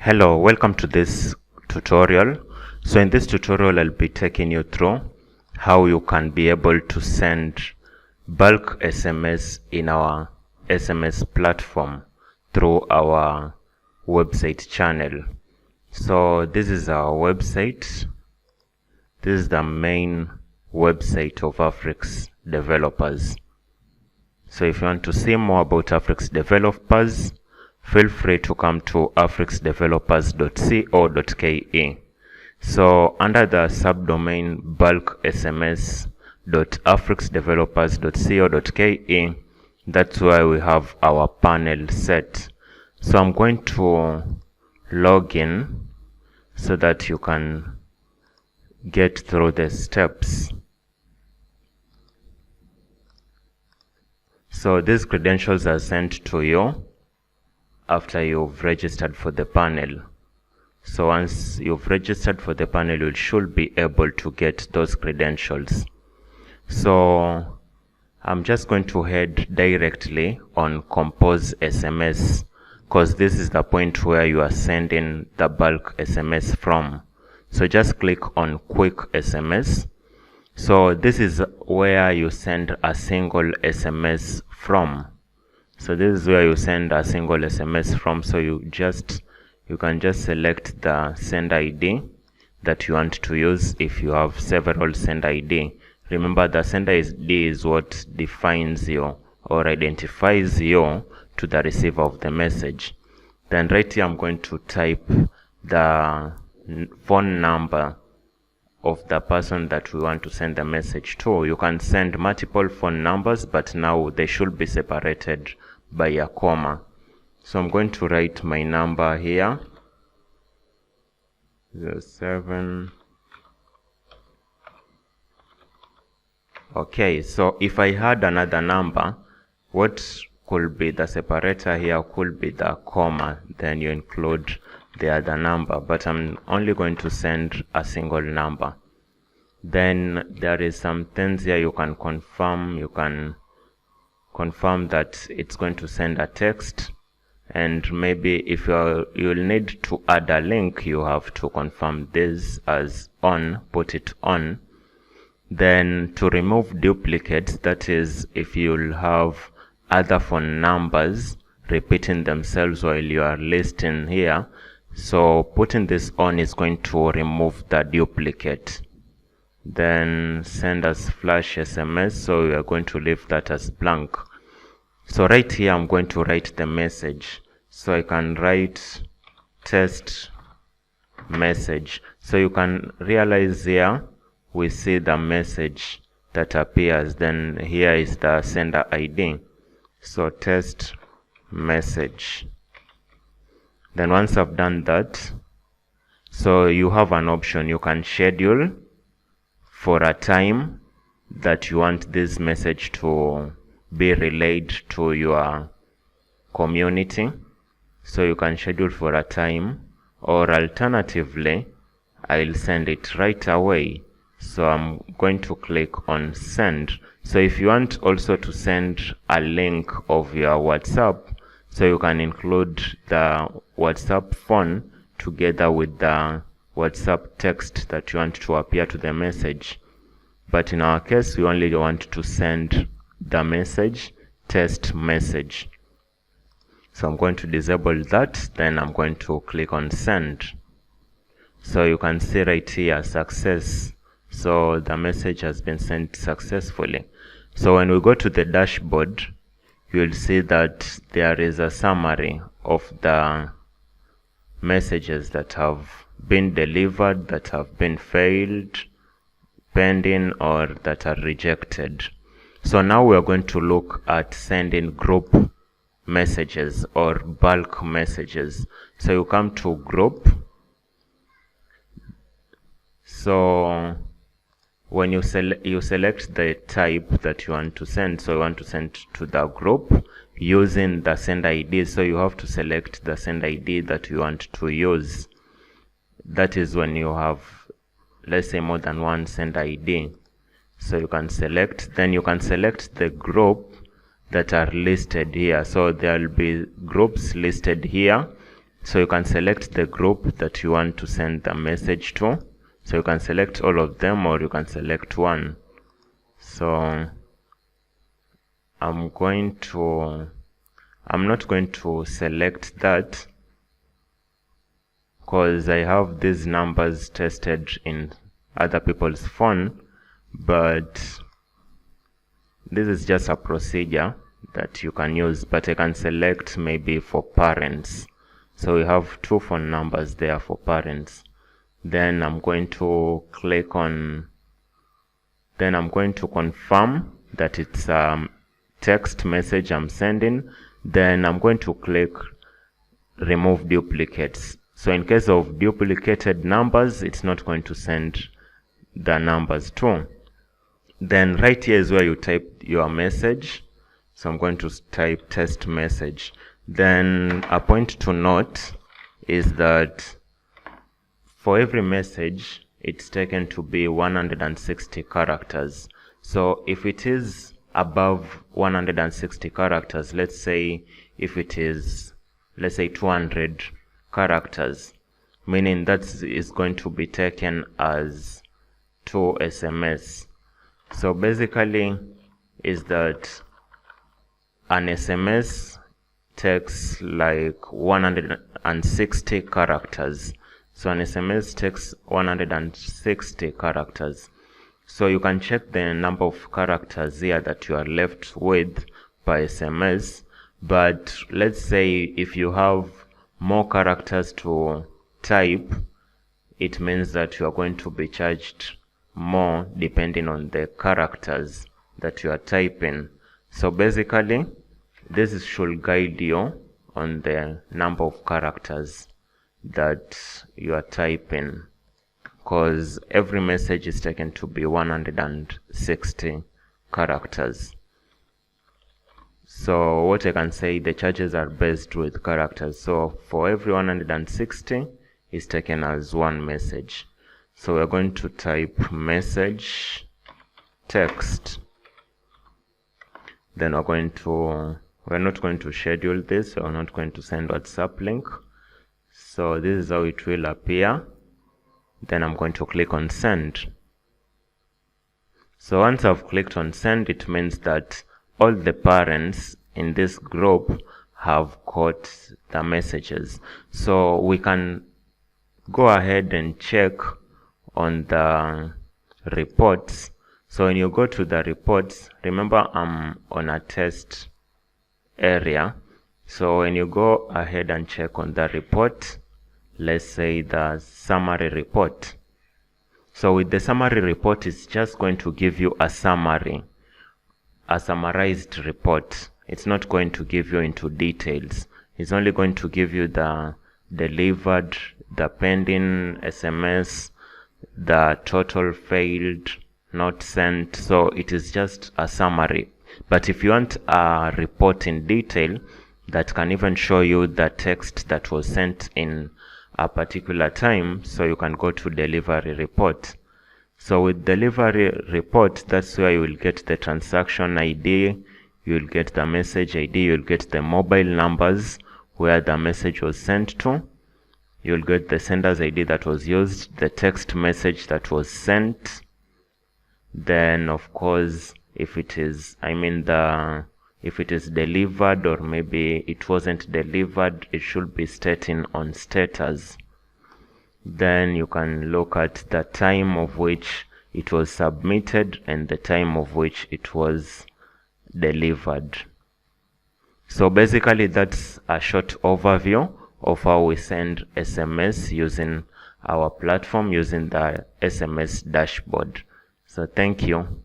Hello, welcome to this tutorial. So in this tutorial, I'll be taking you through how you can be able to send bulk SMS in our SMS platform through our website channel. So this is our website. This is the main website of Afrix Developers. So if you want to see more about Afrix Developers, feel free to come to afrixdevelopers.co.ke. So under the subdomain bulk sms.afrixdevelopers.co.ke, that's where we have our panel set. So I'm going to log in so that you can get through the steps. So these credentials are sent to you after you've registered for the panel. So once you've registered for the panel, you should be able to get those credentials. So I'm just going to head directly on Compose SMS, because this is the point where you are sending the bulk SMS from. So just click on Quick SMS. So this is where you send a single SMS from. So this is where you send a single SMS from. So you can just select the send ID that you want to use if you have several send ID. Remember, the send ID is what defines you or identifies you to the receiver of the message. Then right here I'm going to type the phone number of the person that we want to send the message to. You can send multiple phone numbers, but now they should be separated by a comma. So I'm going to write my number here, 07. Okay, so if I had another number, what could be the separator here could be the comma, then you include the other number, but I'm only going to send a single number. Then there is some things here you can confirm. You can confirm that it's going to send a text, and maybe if you'll need to add a link, you have to confirm this as on, put it on. Then to remove duplicates, that is if you'll have other phone numbers repeating themselves while you are listing here, so putting this on is going to remove the duplicate. Then send as flash SMS, so we are going to leave that as blank. So right here I'm going to write the message. So I can write test message. So you can realize here we see the message that appears. Then here is the sender ID. So test message. Then once I've done that, so you have an option. You can schedule for a time that you want this message to be relayed to your community. So you can schedule for a time, or alternatively, I'll send it right away. So I'm going to click on send. So if you want also to send a link of your WhatsApp, so you can include the WhatsApp phone together with the WhatsApp text that you want to appear to the message. But in our case, we only want to send the message, test message. So I'm going to disable that, then I'm going to click on send. So you can see right here, success. So the message has been sent successfully. So when we go to the dashboard, you'll see that there is a summary of the messages that have been delivered, that have been failed, pending, or that are rejected. So now we are going to look at sending group messages or bulk messages. So you come to group. So when you select the type that you want to send, so you want to send to the group using the send ID. So you have to select the send ID that you want to use. That is when you have, let's say, more than one send ID. So you can select, then you can select the group that are listed here. So there will be groups listed here. So you can select the group that you want to send the message to. So you can select all of them, or you can select one. So I'm not going to select that because I have these numbers tested in other people's phone, but this is just a procedure that you can use. But I can select maybe for parents. So we have 2 phone numbers there for parents. Then I'm going to click on, then I'm going to confirm that it's a text message I'm sending. Then I'm going to click remove duplicates. So in case of duplicated numbers, it's not going to send the numbers too. Then right here is where you type your message. So I'm going to type test message. Then a point to note is that for every message, it's taken to be 160 characters. So if it is above 160 characters, let's say if it is, let's say 200 characters, meaning that is going to be taken as 2 SMS. So basically is that an SMS takes like 160 characters. So an SMS takes 160 characters. So you can check the number of characters here that you are left with per SMS. But let's say if you have more characters to type, it means that you are going to be charged more depending on the characters that you are typing. So basically, this should guide you on the number of characters that you are typing, because every message is taken to be 160 characters. So what I can say, the charges are based with characters. So for every 160 is taken as one message. So we're going to type message text. Then we're not going to schedule this, so we're not going to send WhatsApp link. So this is how it will appear. Then I'm going to click on send. So once I've clicked on send, it means that all the parents in this group have got the messages. So we can go ahead and check on the reports. So when you go to the reports, remember I'm on a test area. So when you go ahead and check on the report, let's say the summary report. So with the summary report, it's just going to give you a summary, a summarized report. It's not going to give you into details. It's only going to give you the delivered, the pending SMS, the total failed, not sent. So it is just a summary. But if you want a report in detail that can even show you the text that was sent in a particular time, so you can go to delivery report. So with delivery report, that's where you will get the transaction ID, you will get the message ID, you will get the mobile numbers where the message was sent to, you will get the sender's ID that was used, the text message that was sent. Then of course, if it is delivered, or maybe it wasn't delivered, it should be stating on status. Then you can look at the time of which it was submitted and the time of which it was delivered. So basically that's a short overview of how we send SMS using our platform, using the SMS dashboard. So thank you.